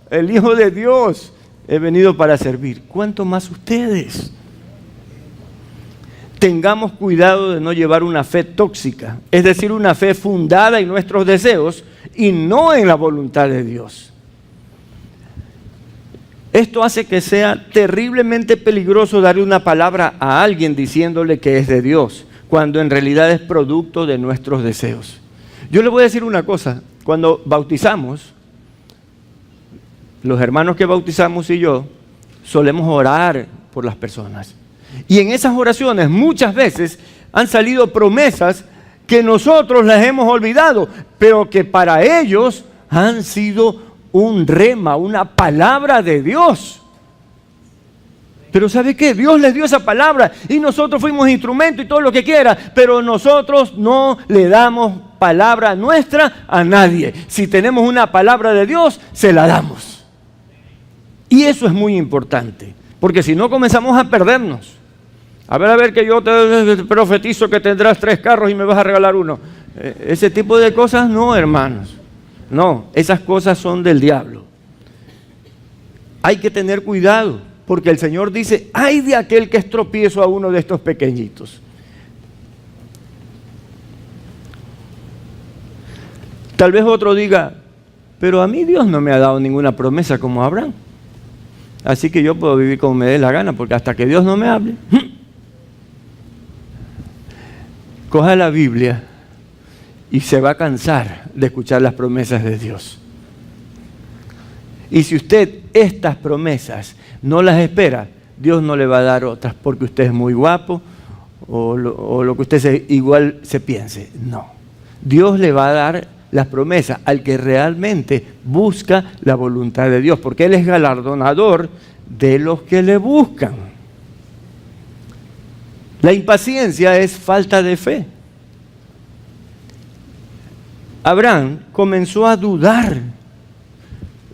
el Hijo de Dios, he venido para servir, ¿cuánto más ustedes? Tengamos cuidado de no llevar una fe tóxica, es decir, una fe fundada en nuestros deseos y no en la voluntad de Dios. Esto hace que sea terriblemente peligroso darle una palabra a alguien diciéndole que es de Dios, cuando en realidad es producto de nuestros deseos. Yo le voy a decir una cosa, cuando bautizamos, los hermanos que bautizamos y yo, solemos orar por las personas. Y en esas oraciones muchas veces han salido promesas que nosotros las hemos olvidado, pero que para ellos han sido un rema, una palabra de Dios. Pero ¿sabe qué? Dios les dio esa palabra y nosotros fuimos instrumento y todo lo que quiera, pero nosotros no le damos palabra nuestra a nadie. Si tenemos una palabra de Dios, se la damos. Y eso es muy importante, porque si no comenzamos a perdernos. A ver, que yo te profetizo que tendrás 3 carros y me vas a regalar uno. Ese tipo de cosas no, hermanos. No, esas cosas son del diablo. Hay que tener cuidado, porque el Señor dice, ay de aquel que es tropiezo a uno de estos pequeñitos. Tal vez otro diga, pero a mí Dios no me ha dado ninguna promesa como Abraham. Así que yo puedo vivir como me dé la gana, porque hasta que Dios no me hable. Coja la Biblia y se va a cansar de escuchar las promesas de Dios. Y si usted estas promesas no las espera, Dios no le va a dar otras porque usted es muy guapo o lo que usted igual se piense. No. Dios le va a dar las promesas al que realmente busca la voluntad de Dios, porque Él es galardonador de los que le buscan. La impaciencia es falta de fe. Abraham comenzó a dudar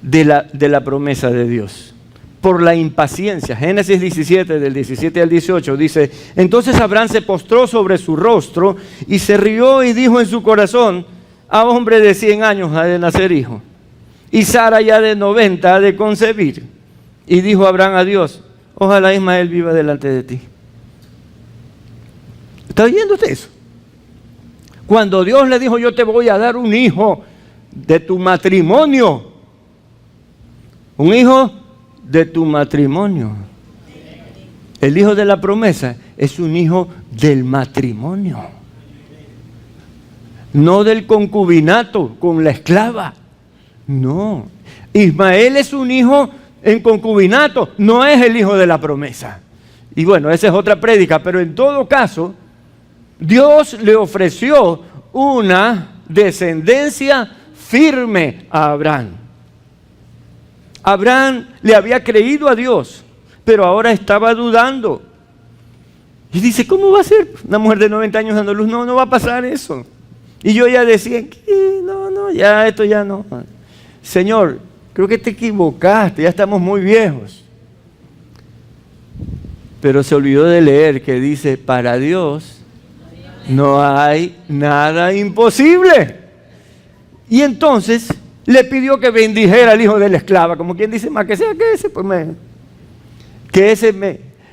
de la promesa de Dios por la impaciencia. Génesis 17, del 17 al 18 dice, entonces Abraham se postró sobre su rostro y se rió y dijo en su corazón, a hombre de 100 años ha de nacer hijo, y Sara ya de 90 ha de concebir. Y dijo Abraham a Dios, ojalá Ismael viva delante de ti. ¿Está oyendo usted eso? Cuando Dios le dijo, yo te voy a dar un hijo de tu matrimonio. Un hijo de tu matrimonio. El hijo de la promesa es un hijo del matrimonio. No del concubinato con la esclava. No. Ismael es un hijo en concubinato, no es el hijo de la promesa. Y bueno, esa es otra prédica, pero en todo caso, Dios le ofreció una descendencia firme a Abraham. Abraham le había creído a Dios, pero ahora estaba dudando. Y dice, ¿cómo va a ser una mujer de 90 años dando luz? No va a pasar eso. Y yo ya decía, no, ya esto ya no. Señor, creo que te equivocaste, ya estamos muy viejos. Pero se olvidó de leer que dice, para Dios no hay nada imposible. Y entonces le pidió que bendijera al hijo de la esclava, como quien dice, más que sea que ese, pues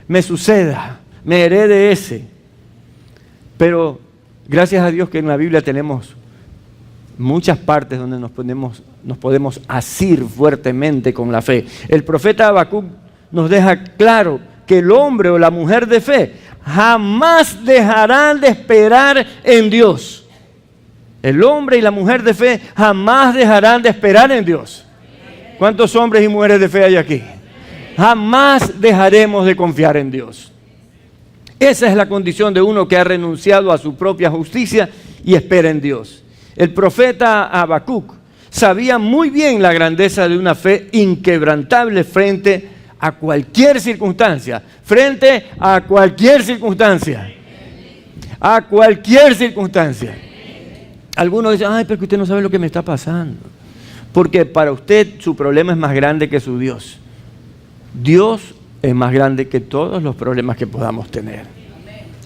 me suceda, me herede ese. Pero gracias a Dios que en la Biblia tenemos muchas partes donde nos podemos asir fuertemente con la fe. El profeta Habacuc nos deja claro que el hombre o la mujer de fe jamás dejarán de esperar en Dios. El hombre y la mujer de fe jamás dejarán de esperar en Dios. ¿Cuántos hombres y mujeres de fe hay aquí? Jamás dejaremos de confiar en Dios. Esa es la condición de uno que ha renunciado a su propia justicia y espera en Dios. El profeta Habacuc sabía muy bien la grandeza de una fe inquebrantable frente a cualquier circunstancia. Frente a cualquier circunstancia. A cualquier circunstancia. Algunos dicen, ay, pero que usted no sabe lo que me está pasando. Porque para usted su problema es más grande que su Dios. Dios es más grande que todos los problemas que podamos tener.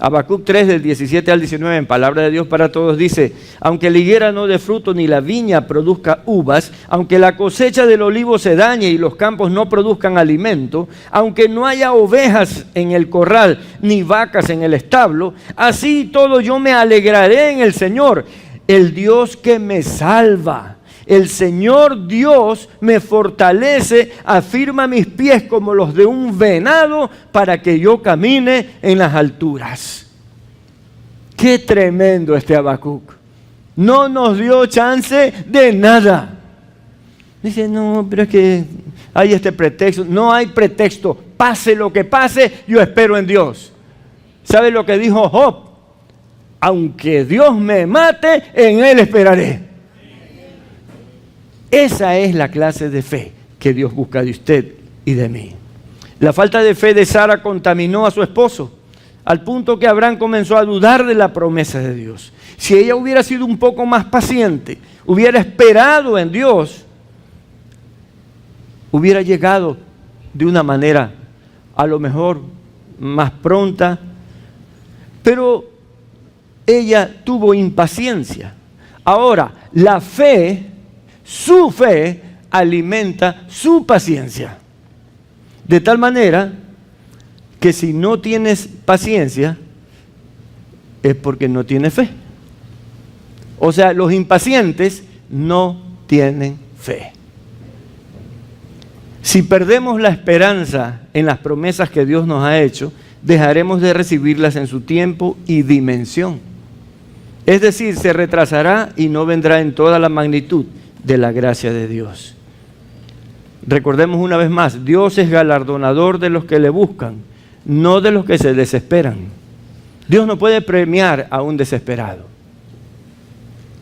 Habacuc 3, del 17 al 19, en palabra de Dios para todos, dice: aunque la higuera no dé fruto ni la viña produzca uvas, aunque la cosecha del olivo se dañe y los campos no produzcan alimento, aunque no haya ovejas en el corral ni vacas en el establo, así y todo yo me alegraré en el Señor, el Dios que me salva. El Señor Dios me fortalece, afirma mis pies como los de un venado para que yo camine en las alturas. Qué tremendo este Habacuc. No nos dio chance de nada. Dice, no, pero es que hay este pretexto. No hay pretexto. Pase lo que pase, yo espero en Dios. ¿Sabe lo que dijo Job? Aunque Dios me mate, en Él esperaré. Esa es la clase de fe que Dios busca de usted y de mí. La falta de fe de Sara contaminó a su esposo, al punto que Abraham comenzó a dudar de la promesa de Dios. Si ella hubiera sido un poco más paciente, hubiera esperado en Dios, hubiera llegado de una manera a lo mejor más pronta, pero ella tuvo impaciencia. Ahora, la fe, su fe, alimenta su paciencia. De tal manera que si no tienes paciencia, es porque no tienes fe. O sea, los impacientes no tienen fe. Si perdemos la esperanza en las promesas que Dios nos ha hecho, dejaremos de recibirlas en su tiempo y dimensión. Es decir, se retrasará y no vendrá en toda la magnitud de la gracia de Dios. Recordemos una vez más, Dios es galardonador de los que le buscan, no de los que se desesperan. Dios no puede premiar a un desesperado.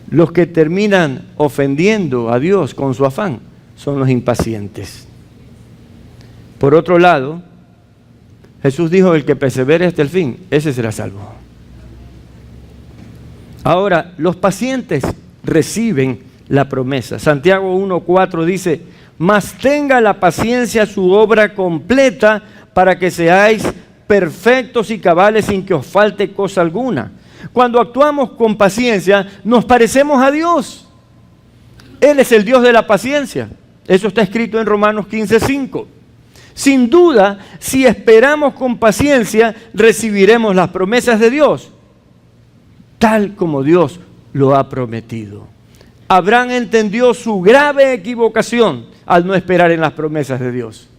Los que terminan ofendiendo a Dios con su afán son los impacientes. Por otro lado, Jesús dijo, el que persevere hasta el fin, ese será salvo. Ahora, los pacientes reciben la promesa. Santiago 1:4 dice, mas tenga la paciencia su obra completa para que seáis perfectos y cabales sin que os falte cosa alguna. Cuando actuamos con paciencia, nos parecemos a Dios. Él es el Dios de la paciencia. Eso está escrito en Romanos 15:5. Sin duda, si esperamos con paciencia, recibiremos las promesas de Dios, tal como Dios lo ha prometido. Abraham entendió su grave equivocación al no esperar en las promesas de Dios.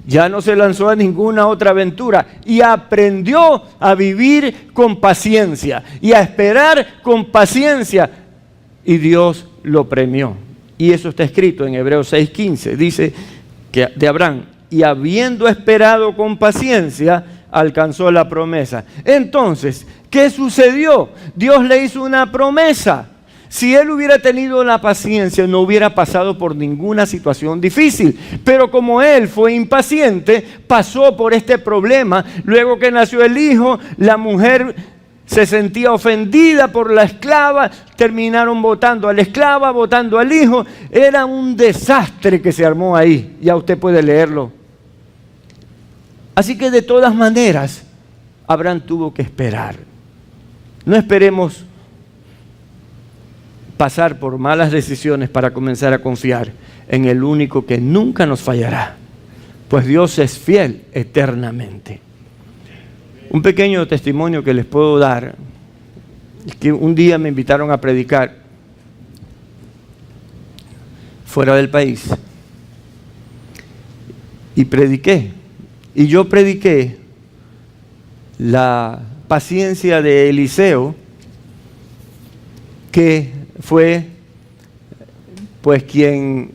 Ya no se lanzó a ninguna otra aventura y aprendió a vivir con paciencia y a esperar con paciencia. Y Dios lo premió. Y eso está escrito en Hebreos 6:15. Dice que de Abraham, y habiendo esperado con paciencia, alcanzó la promesa. Entonces, ¿qué sucedió? Dios le hizo una promesa. Si él hubiera tenido la paciencia, no hubiera pasado por ninguna situación difícil. Pero como él fue impaciente, pasó por este problema. Luego que nació el hijo, la mujer se sentía ofendida por la esclava. Terminaron votando a la esclava, votando al hijo. Era un desastre que se armó ahí. Ya usted puede leerlo. Así que de todas maneras, Abraham tuvo que esperar. No esperemos pasar por malas decisiones para comenzar a confiar en el único que nunca nos fallará, pues Dios es fiel eternamente. Un pequeño testimonio que les puedo dar es que un día me invitaron a predicar fuera del país y prediqué, y yo prediqué la paciencia de Eliseo, que fue pues quien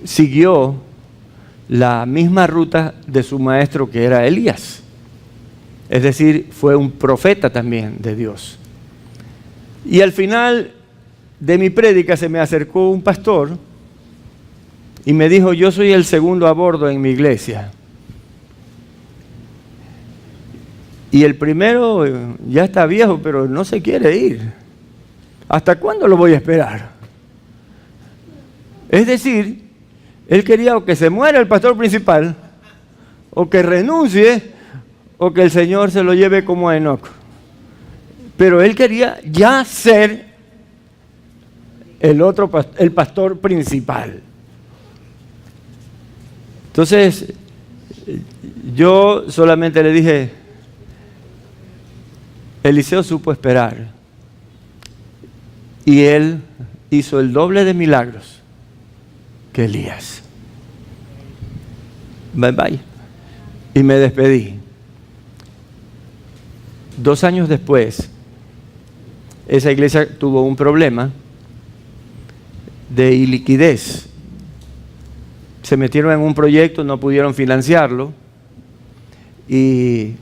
siguió la misma ruta de su maestro, que era Elías. Es decir, fue un profeta también de Dios. Y al final de mi prédica se me acercó un pastor y me dijo: yo soy el segundo a bordo en mi iglesia. Y el primero ya está viejo, pero no se quiere ir. ¿Hasta cuándo lo voy a esperar? Es decir, él quería o que se muera el pastor principal, o que renuncie, o que el Señor se lo lleve como a Enoc. Pero él quería ya ser el pastor principal. Entonces, yo solamente le dije: Eliseo supo esperar, y él hizo el doble de milagros que Elías. Bye bye. Y me despedí. 2 años después, esa iglesia tuvo un problema de iliquidez. Se metieron en un proyecto, no pudieron financiarlo, y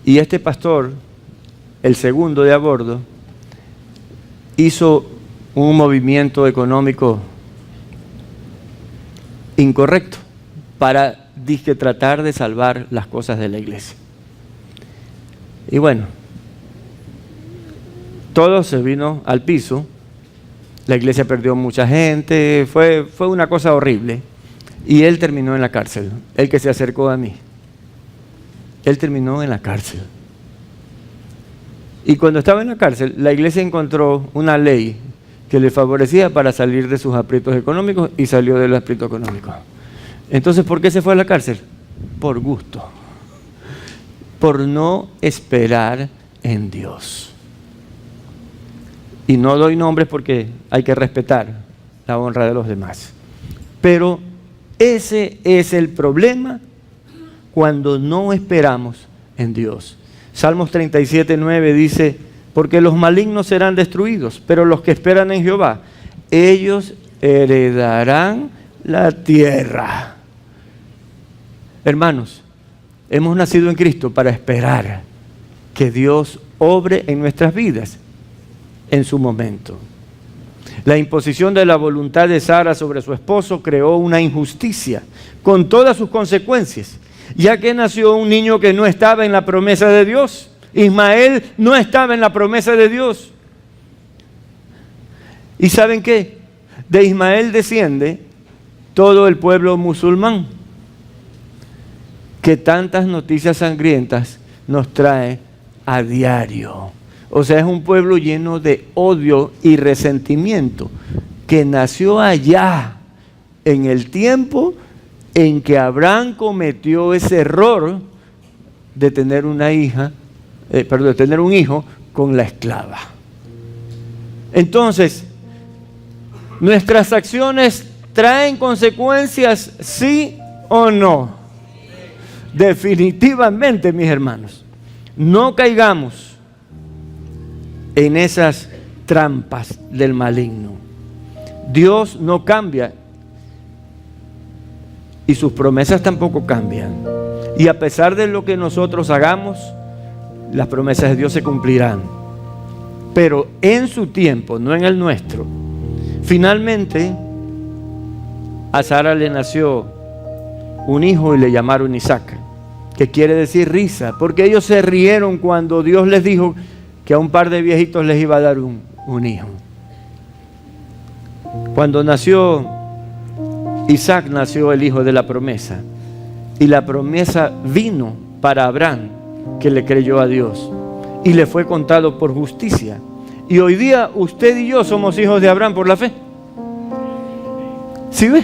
este pastor, el segundo de a bordo, hizo un movimiento económico incorrecto para tratar de salvar las cosas de la iglesia. Y bueno, todo se vino al piso. La iglesia perdió mucha gente, fue una cosa horrible. Y él terminó en la cárcel, el que se acercó a mí. Él terminó en la cárcel. Y cuando estaba en la cárcel, la iglesia encontró una ley que le favorecía para salir de sus aprietos económicos, y salió del aprieto económico. Entonces, ¿por qué se fue a la cárcel? Por gusto. Por no esperar en Dios. Y no doy nombres porque hay que respetar la honra de los demás. Pero ese es el problema cuando no esperamos en Dios. Salmos 37:9 dice: porque los malignos serán destruidos, pero los que esperan en Jehová, ellos heredarán la tierra. Hermanos, hemos nacido en Cristo para esperar que Dios obre en nuestras vidas en su momento. La imposición de la voluntad de Sara sobre su esposo creó una injusticia con todas sus consecuencias, ya que nació un niño que no estaba en la promesa de Dios. Ismael no estaba en la promesa de Dios. ¿Y saben qué? De Ismael desciende todo el pueblo musulmán, que tantas noticias sangrientas nos trae a diario. O sea, es un pueblo lleno de odio y resentimiento, que nació allá, en el tiempo en que Abraham cometió ese error de tener de tener un hijo con la esclava. Entonces, ¿nuestras acciones traen consecuencias, sí o no? Definitivamente, mis hermanos. No caigamos en esas trampas del maligno. Dios no cambia y sus promesas tampoco cambian. Y a pesar de lo que nosotros hagamos, las promesas de Dios se cumplirán. Pero en su tiempo, no en el nuestro. Finalmente, a Sara le nació un hijo y le llamaron Isaac, que quiere decir risa, porque ellos se rieron cuando Dios les dijo que a un par de viejitos les iba a dar un hijo. Cuando nació Isaac, nació el hijo de la promesa, y la promesa vino para Abraham, que le creyó a Dios y le fue contado por justicia. Y hoy día usted y yo somos hijos de Abraham por la fe. ¿Sí ve?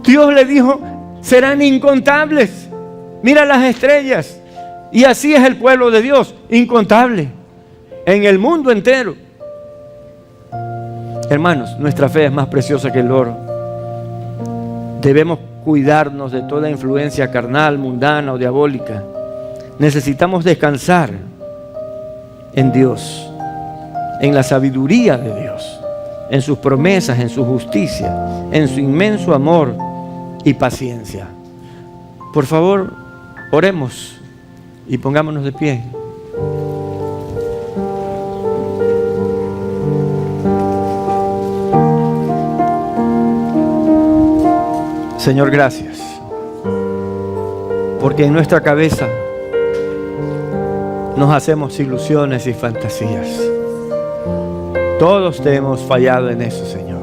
Dios le dijo: serán incontables, mira las estrellas. Y así es el pueblo de Dios, incontable en el mundo entero. Hermanos, nuestra fe es más preciosa que el oro. Debemos cuidarnos de toda influencia carnal, mundana o diabólica. Necesitamos descansar en Dios, en la sabiduría de Dios, en sus promesas, en su justicia, en su inmenso amor y paciencia. Por favor, oremos Y pongámonos de pie. Señor, gracias, porque en nuestra cabeza nos hacemos ilusiones y fantasías. Todos te hemos fallado en eso, Señor.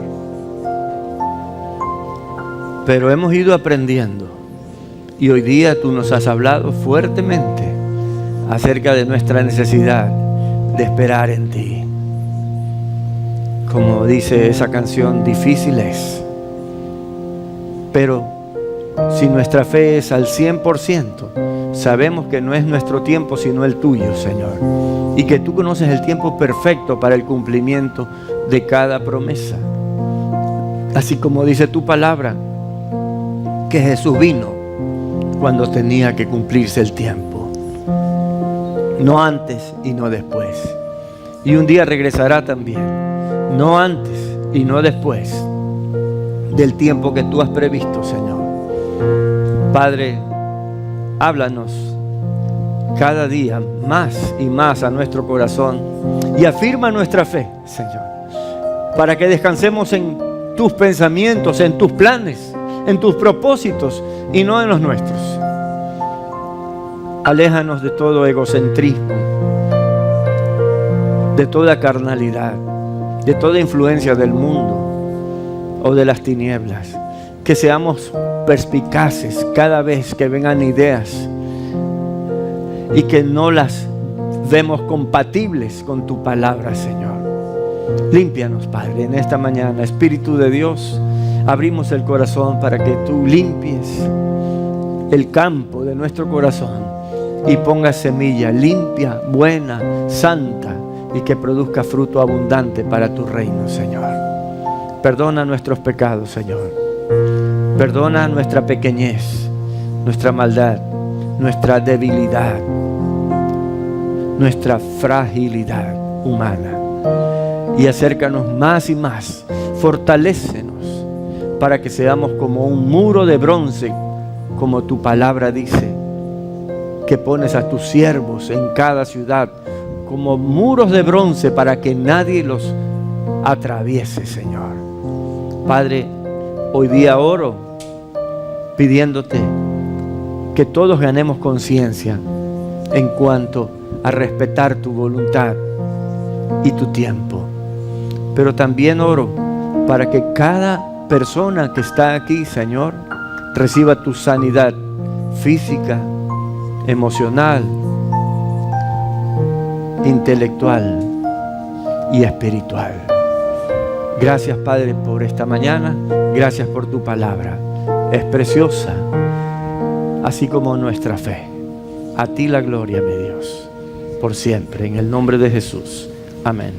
Pero hemos ido aprendiendo y hoy día tú nos has hablado fuertemente acerca de nuestra necesidad de esperar en ti. Como dice esa canción, difícil es. Pero si nuestra fe es al 100%, sabemos que no es nuestro tiempo sino el tuyo, Señor. Y que tú conoces el tiempo perfecto para el cumplimiento de cada promesa. Así como dice tu palabra, que Jesús vino cuando tenía que cumplirse el tiempo. No antes y no después. Y un día regresará también. No antes y no después del tiempo que tú has previsto, Señor. Padre, háblanos cada día más y más a nuestro corazón y afirma nuestra fe, Señor, para que descansemos en tus pensamientos, en tus planes, en tus propósitos y no en los nuestros. Aléjanos de todo egocentrismo, de toda carnalidad, de toda influencia del mundo o de las tinieblas. Que seamos perspicaces cada vez que vengan ideas y que no las vemos compatibles con tu palabra, Señor. Límpianos, Padre, en esta mañana. Espíritu de Dios, abrimos el corazón para que tú limpies el campo de nuestro corazón y pongas semilla limpia, buena, santa y que produzca fruto abundante para tu reino, Señor. Perdona nuestros pecados, Señor. Perdona nuestra pequeñez, nuestra maldad, nuestra debilidad, nuestra fragilidad humana. Y acércanos más y más. Fortalécenos para que seamos como un muro de bronce, como tu palabra dice, que pones a tus siervos en cada ciudad como muros de bronce para que nadie los atraviese, Señor. Padre, hoy día oro pidiéndote que todos ganemos conciencia en cuanto a respetar tu voluntad y tu tiempo. Pero también oro para que cada persona que está aquí, Señor, reciba tu sanidad física, emocional, intelectual y espiritual. Gracias, Padre, por esta mañana. Gracias por tu palabra. Es preciosa, así como nuestra fe. A ti la gloria, mi Dios, por siempre. En el nombre de Jesús. Amén.